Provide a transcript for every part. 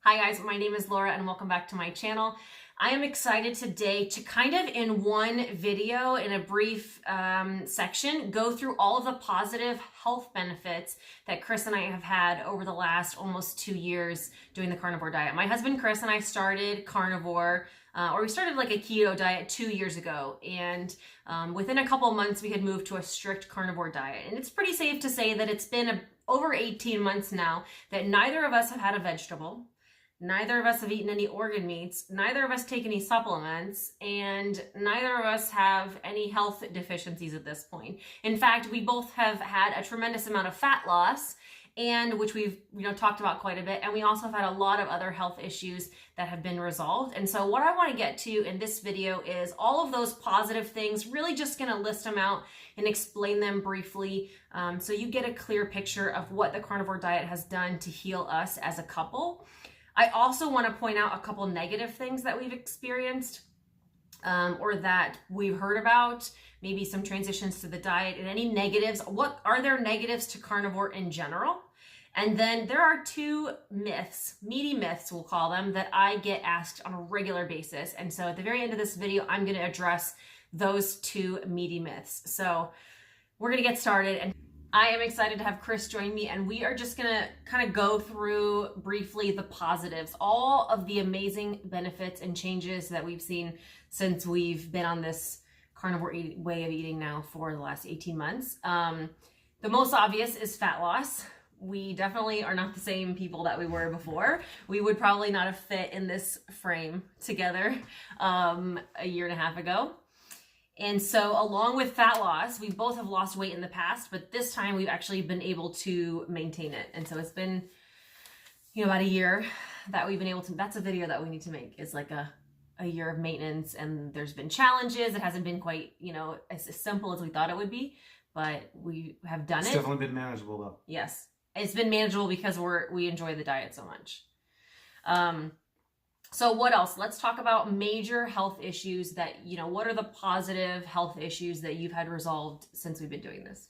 Hi guys, my name is Laura and welcome back to my channel. I am excited today to kind of in one video, in a brief section, go through all of the positive health benefits that Chris and I have had over the last almost 2 years doing the carnivore diet. My husband Chris and I started carnivore, or we started like a keto diet 2 years ago, and within a couple months we had moved to a strict carnivore diet. And it's pretty safe to say that it's been over 18 months now that neither of us have had a vegetable. Neither of us have eaten any organ meats, neither of us take any supplements, and neither of us have any health deficiencies at this point. In fact, we both have had a tremendous amount of fat loss, and which we've talked about quite a bit, and we also have had a lot of other health issues that have been resolved. And so what I want to get to in this video is all of those positive things, really just going to list them out and explain them briefly, so you get a clear picture of what the carnivore diet has done to heal us as a couple. I also want to point out a couple negative things that we've experienced or that we've heard about, maybe some transitions to the diet and any negatives. What are there negatives to carnivore in general? And then there are two myths, meaty myths we'll call them, that I get asked on a regular basis. And so at the very end of this video, I'm going to address those two meaty myths. So we're going to get started. And I am excited to have Chris join me, and we are just gonna kind of go through briefly the positives, all of the amazing benefits and changes that we've seen since we've been on this carnivore way of eating now for the last 18 months. The most obvious is fat loss. We definitely are not the same people that we were before. We would probably not have fit in this frame together a year and a half ago. And so along with fat loss, we both have lost weight in the past, but this time we've actually been able to maintain it. And so it's been, about a year that we've been able to, that's a video that we need to make, is like a year of maintenance. And there's been challenges. It hasn't been quite, as simple as we thought it would be, but we have done it. It's definitely been manageable though. Yes. It's been manageable because we enjoy the diet so much. So what else? Let's talk about major health issues that, what are the positive health issues that you've had resolved since we've been doing this?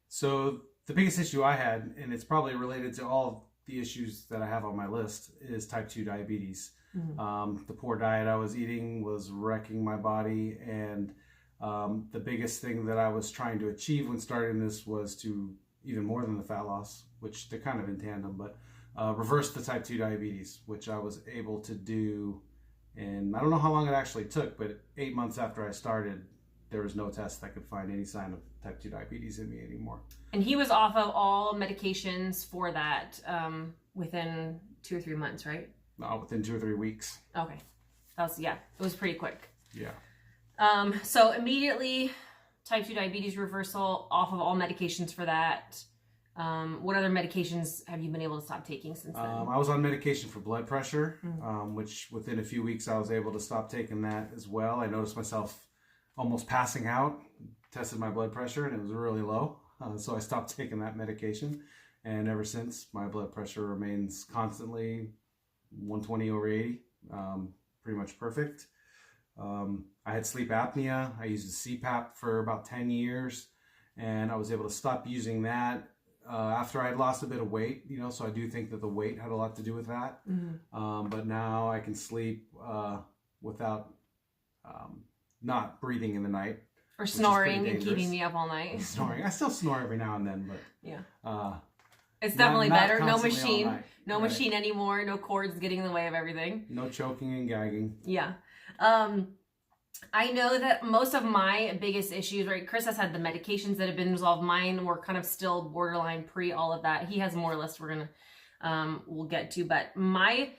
So the biggest issue I had, and it's probably related to all the issues that I have on my list, is type 2 diabetes. Mm-hmm. The poor diet I was eating was wrecking my body. And the biggest thing that I was trying to achieve when starting this was to, even more than the fat loss, which they're kind of in tandem, but reverse the type 2 diabetes, which I was able to do. And I don't know how long it actually took, but 8 months after I started, there was no test that could find any sign of type 2 diabetes in me anymore. And he was off of all medications for that within 2 or 3 months, right? Within 2 or 3 weeks. Okay. It was pretty quick. Yeah. So immediately, type 2 diabetes reversal, off of all medications for that. What other medications have you been able to stop taking since then? I was on medication for blood pressure, which within a few weeks I was able to stop taking that as well. I noticed myself almost passing out, tested my blood pressure, and it was really low. So I stopped taking that medication. And ever since, my blood pressure remains constantly 120 over 80, pretty much perfect. I had sleep apnea. I used a CPAP for about 10 years, and I was able to stop using that after I had lost a bit of weight, so I do think that the weight had a lot to do with that. Mm-hmm. But now I can sleep without not breathing in the night. Or snoring and keeping me up all night. Snoring. I still snore every now and then, but yeah. It's definitely better. No machine. No right. Machine anymore. No cords getting in the way of everything. No choking and gagging. Yeah. I know that most of my biggest issues, right? Chris has had the medications that have been resolved. Mine were kind of still borderline pre all of that. He has more list we'll get to, but my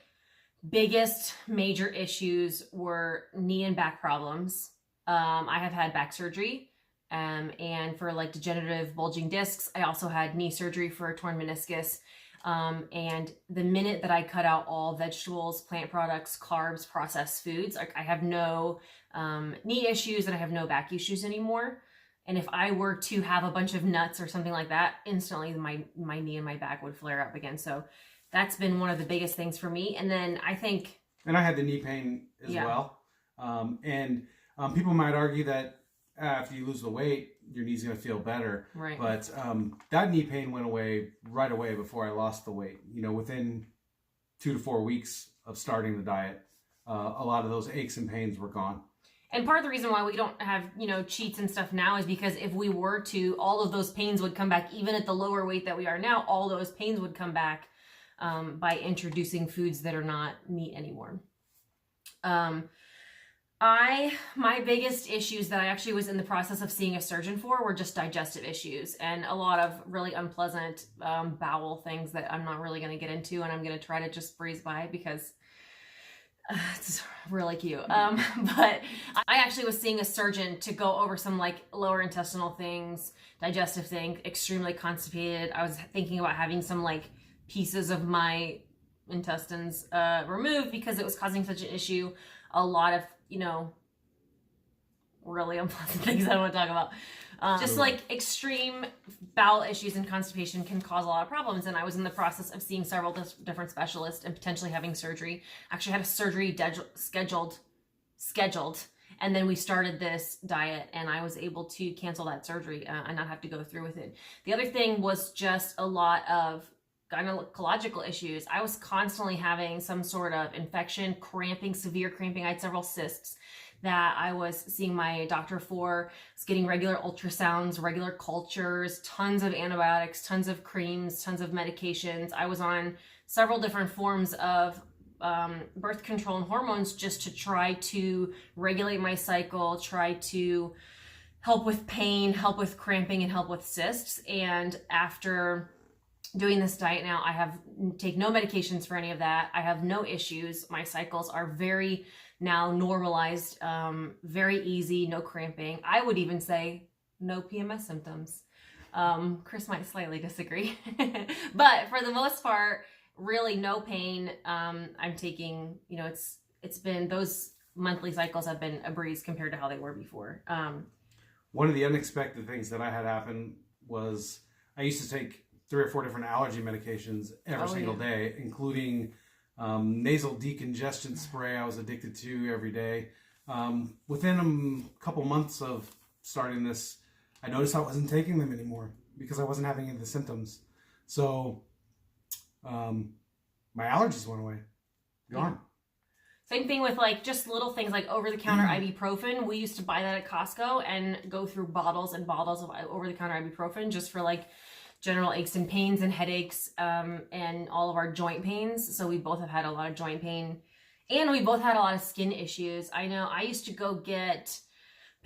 biggest major issues were knee and back problems. I have had back surgery, and for like degenerative bulging discs. I also had knee surgery for a torn meniscus. And the minute that I cut out all vegetables, plant products, carbs, processed foods, I have no knee issues and I have no back issues anymore. And if I were to have a bunch of nuts or something like that, instantly my knee and my back would flare up again. So that's been one of the biggest things for me. And then I think... And I had the knee pain as well. People might argue that after you lose the weight, your knee's going to feel better. Right. But that knee pain went away right away before I lost the weight. Within 2 to 4 weeks of starting the diet, a lot of those aches and pains were gone. And part of the reason why we don't have, cheats and stuff now is because if we were to, all of those pains would come back. Even at the lower weight that we are now, all those pains would come back by introducing foods that are not meat anymore. My biggest issues that I actually was in the process of seeing a surgeon for were just digestive issues and a lot of really unpleasant bowel things that I'm not really going to get into, and I'm going to try to just breeze by because it's really cute. But I actually was seeing a surgeon to go over some like lower intestinal things, digestive thing, extremely constipated. I was thinking about having some like pieces of my intestines removed because it was causing such an issue. A lot of, really unpleasant things I don't want to talk about. Just like extreme bowel issues and constipation can cause a lot of problems. And I was in the process of seeing several different specialists and potentially having surgery. Actually had a surgery scheduled. And then we started this diet and I was able to cancel that surgery and not have to go through with it. The other thing was just a lot of gynecological issues. I was constantly having some sort of infection, cramping, severe cramping. I had several cysts that I was seeing my doctor for. I was getting regular ultrasounds, regular cultures, tons of antibiotics, tons of creams, tons of medications. I was on several different forms of birth control and hormones just to try to regulate my cycle, try to help with pain, help with cramping, and help with cysts. And after doing this diet now, I take no medications for any of that. I have no issues. My cycles are very now normalized, very easy, no cramping. I would even say no PMS symptoms. Chris might slightly disagree, but for the most part, really no pain. I'm taking, it's been, those monthly cycles have been a breeze compared to how they were before. One of the unexpected things that I had happen was I used to take 3 or 4 different allergy medications every single day, including nasal decongestant spray I was addicted to every day. Within a couple months of starting this, I noticed I wasn't taking them anymore because I wasn't having any of the symptoms. So my allergies went away. Gone. Same thing with like just little things like over-the-counter ibuprofen. We used to buy that at Costco and go through bottles and bottles of over-the-counter ibuprofen just for like general aches and pains and headaches and all of our joint pains. So we both have had a lot of joint pain and we both had a lot of skin issues. I know I used to go get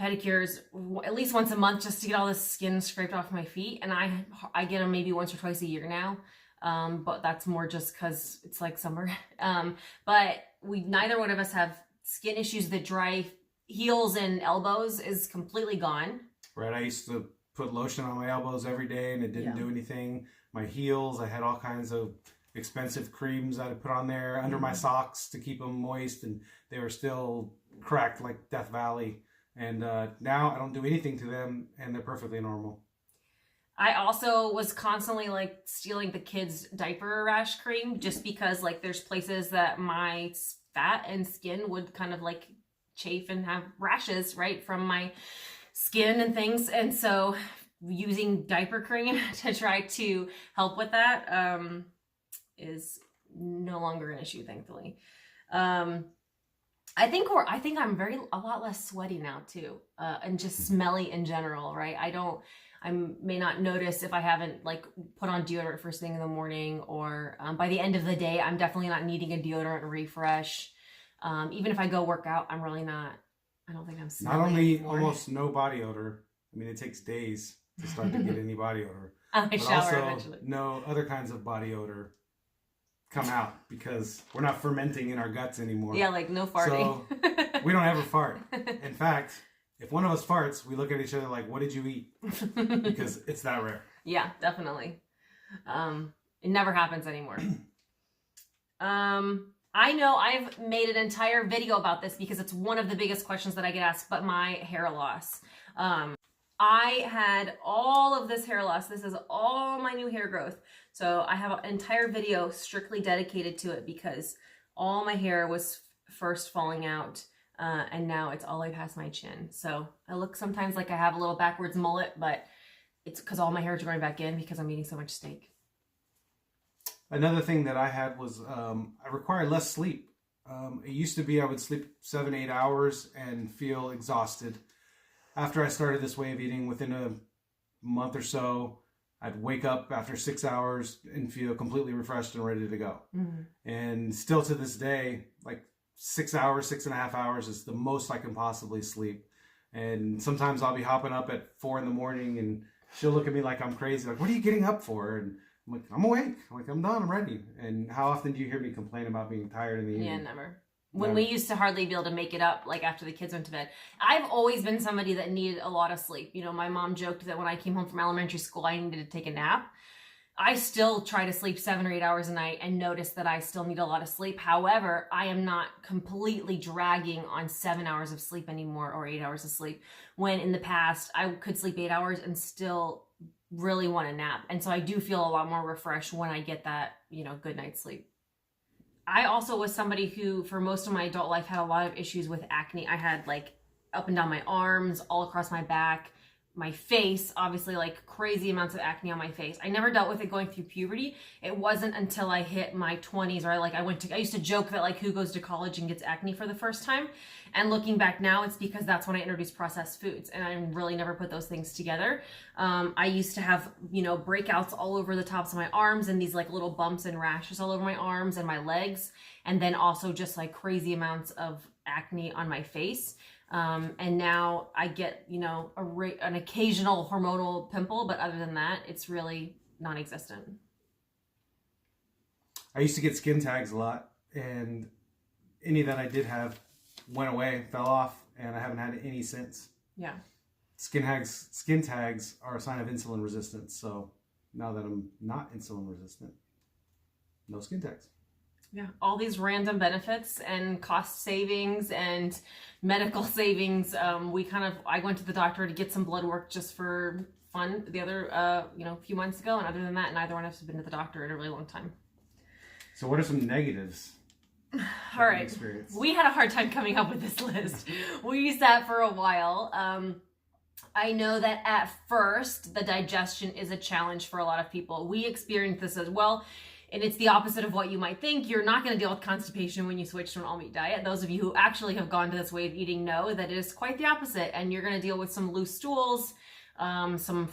pedicures at least once a month just to get all this skin scraped off my feet, and I get them maybe once or twice a year now. But that's more just because it's like summer. But neither one of us have skin issues. The dry heels and elbows is completely gone. Right. I used to put lotion on my elbows every day and it didn't do anything. My heels, I had all kinds of expensive creams that I put on there under my socks to keep them moist, and they were still cracked like Death Valley. And now I don't do anything to them and they're perfectly normal. I also was constantly like stealing the kids' diaper rash cream just because like there's places that my fat and skin would kind of like chafe and have rashes right from my skin and things. And so using diaper cream to try to help with that is no longer an issue, thankfully. I think I'm a lot less sweaty now too, and just smelly in general, right? I may not notice if I haven't like put on deodorant first thing in the morning, or by the end of the day, I'm definitely not needing a deodorant refresh. Even if I go work out, I'm really not. I don't think I'm smelly Not only anymore. almost no body odor. I mean, it takes days to start to get any body odor. I shower also eventually. No other kinds of body odor come out because we're not fermenting in our guts anymore. Yeah, like no farting. So we don't ever fart. In fact, if one of us farts, we look at each other like, what did you eat? Because it's that rare. Yeah, definitely. It never happens anymore. I know I've made an entire video about this because it's one of the biggest questions that I get asked, but my hair loss. I had all of this hair loss. This is all my new hair growth. So I have an entire video strictly dedicated to it because all my hair was first falling out. And now it's all the way past my chin. So I look sometimes like I have a little backwards mullet, but it's because all my hair is growing back in because I'm eating so much steak. Another thing that I had was I required less sleep. It used to be I would sleep 7-8 hours and feel exhausted. After I started this way of eating, within a month or so, I'd wake up after 6 hours and feel completely refreshed and ready to go. Mm-hmm. And still to this day, like 6 hours, 6.5 hours is the most I can possibly sleep. And sometimes I'll be hopping up at 4 a.m. and she'll look at me like I'm crazy. Like, what are you getting up for? And I'm like, I'm awake. I'm like, I'm done. I'm ready. And how often do you hear me complain about being tired in the evening? Yeah, never. When we used to hardly be able to make it up, like after the kids went to bed. I've always been somebody that needed a lot of sleep. You know, my mom joked that when I came home from elementary school, I needed to take a nap. I still try to sleep 7 or 8 hours a night and notice that I still need a lot of sleep. However, I am not completely dragging on 7 hours of sleep anymore or 8 hours of sleep. When in the past, I could sleep 8 hours and still really want a nap. And so I do feel a lot more refreshed when I get that, you know, good night's sleep. I also was somebody who, for most of my adult life, had a lot of issues with acne. I had like up and down my arms, all across my back, my face, obviously like crazy amounts of acne on my face. I never dealt with it going through puberty. It wasn't until I hit my 20s, or I used to joke that like, who goes to college and gets acne for the first time? And looking back now, it's because that's when I introduced processed foods, and I really never put those things together. I used to have, you know, breakouts all over the tops of my arms and these like little bumps and rashes all over my arms and my legs. And then also just like crazy amounts of acne on my face. And now I get, you know, an occasional hormonal pimple, but other than that, it's really non-existent. I used to get skin tags a lot, and any that I did have went away, fell off, and I haven't had any since. Yeah. Skin tags are a sign of insulin resistance. So now that I'm not insulin resistant, no skin tags. Yeah, all these random benefits and cost savings and medical savings. I went to the doctor to get some blood work just for fun the other, a few months ago. And other than that, neither one of us have been to the doctor in a really long time. So what are some negatives? All right. We had a hard time coming up with this list. We sat for a while. I know that at first, the digestion is a challenge for a lot of people. We experienced this as well. And it's the opposite of what you might think. You're not going to deal with constipation when you switch to an all-meat diet. Those of you who actually have gone to this way of eating know that it is quite the opposite. And you're going to deal with some loose stools, some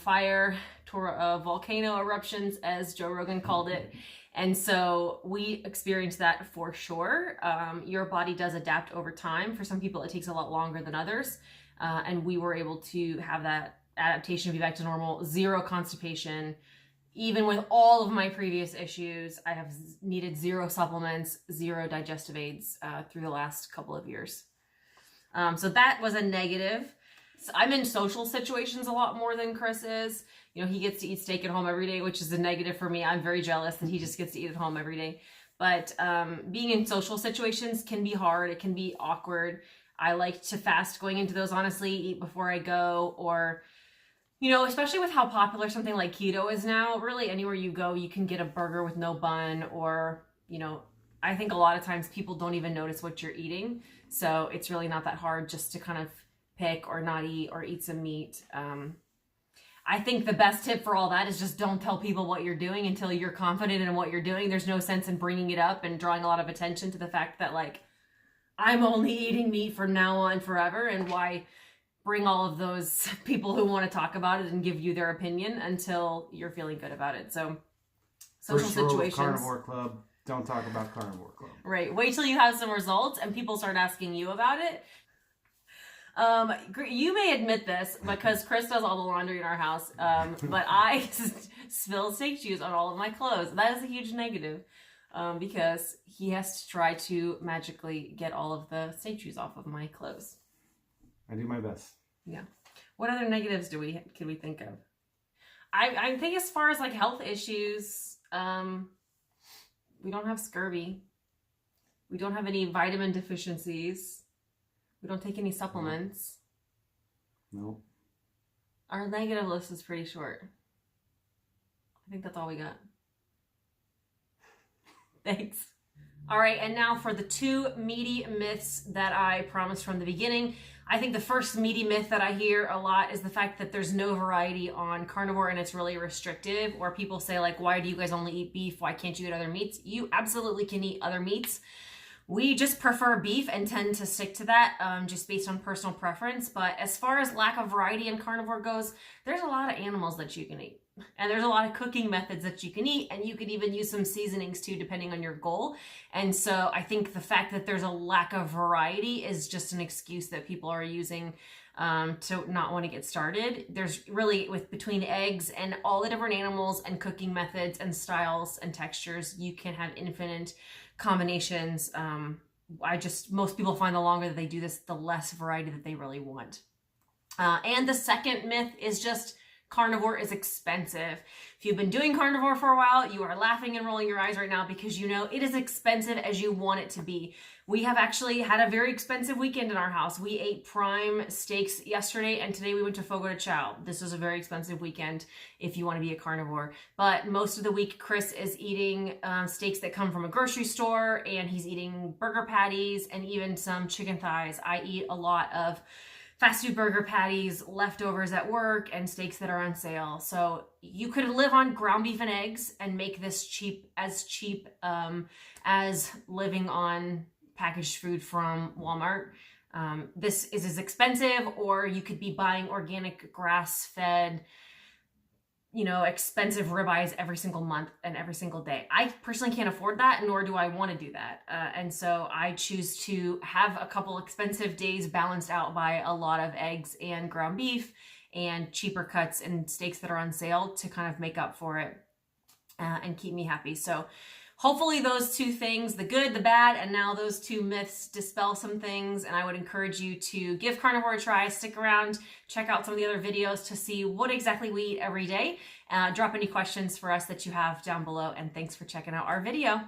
volcano eruptions, as Joe Rogan called it. And so we experienced that for sure. Your body does adapt over time. For some people, it takes a lot longer than others. And we were able to have that adaptation be back to normal, zero constipation. Even with all of my previous issues, I have needed zero supplements, zero digestive aids through the last couple of years. So that was a negative. So I'm in social situations a lot more than Chris is. You know, he gets to eat steak at home every day, which is a negative for me. I'm very jealous that he just gets to eat at home every day. But being in social situations can be hard. It can be awkward. I like to fast going into those, honestly, eat before I go, or... You know, especially with how popular something like keto is now, really anywhere you go, you can get a burger with no bun, or, you know, I think a lot of times people don't even notice what you're eating. So it's really not that hard just to kind of pick or not eat or eat some meat. I think the best tip for all that is just don't tell people what you're doing until you're confident in what you're doing. There's no sense in bringing it up and drawing a lot of attention to the fact that, like, I'm only eating meat from now on forever, and why bring all of those people who want to talk about it and give you their opinion until you're feeling good about it. So social situations. Carnivore Club, don't talk about Carnivore Club. Right. Wait till you have some results and people start asking you about it. You may admit this because Chris does all the laundry in our house, but I spill steak juice on all of my clothes. That is a huge negative because he has to try to magically get all of the steak juice off of my clothes. I do my best. Yeah. What other negatives can we think of? I think as far as like health issues, we don't have scurvy. We don't have any vitamin deficiencies. We don't take any supplements. No. Our negative list is pretty short. I think that's all we got. Thanks. All right, and now for the 2 meaty myths that I promised from the beginning. I think the first meaty myth that I hear a lot is the fact that there's no variety on carnivore and it's really restrictive, or people say like, why do you guys only eat beef? Why can't you eat other meats? You absolutely can eat other meats. We just prefer beef and tend to stick to that just based on personal preference. But as far as lack of variety in carnivore goes, there's a lot of animals that you can eat. And there's a lot of cooking methods that you can eat, and you can even use some seasonings too, depending on your goal. And so I think the fact that there's a lack of variety is just an excuse that people are using to not want to get started. There's really, between eggs and all the different animals and cooking methods and styles and textures, you can have infinite combinations. Most people find the longer that they do this, the less variety that they really want. And the second myth is just carnivore is expensive. If you've been doing carnivore for a while, you are laughing and rolling your eyes right now because you know it is expensive as you want it to be. We have actually had a very expensive weekend in our house. We ate prime steaks yesterday, and today we went to Fogo de Chao. This is a very expensive weekend if you want to be a carnivore. But most of the week, Chris is eating steaks that come from a grocery store, and he's eating burger patties and even some chicken thighs. I eat a lot of fast food burger patties, leftovers at work, and steaks that are on sale. So you could live on ground beef and eggs and make this cheap as living on packaged food from Walmart. This is as expensive, or you could be buying organic, grass-fed, expensive ribeyes every single month and every single day. I personally can't afford that, nor do I want to do that. And so I choose to have a couple expensive days balanced out by a lot of eggs and ground beef and cheaper cuts and steaks that are on sale to kind of make up for it and keep me happy. So hopefully those two things, the good, the bad, and now those two myths dispel some things. And I would encourage you to give carnivore a try, stick around, check out some of the other videos to see what exactly we eat every day. Drop any questions for us that you have down below. And thanks for checking out our video.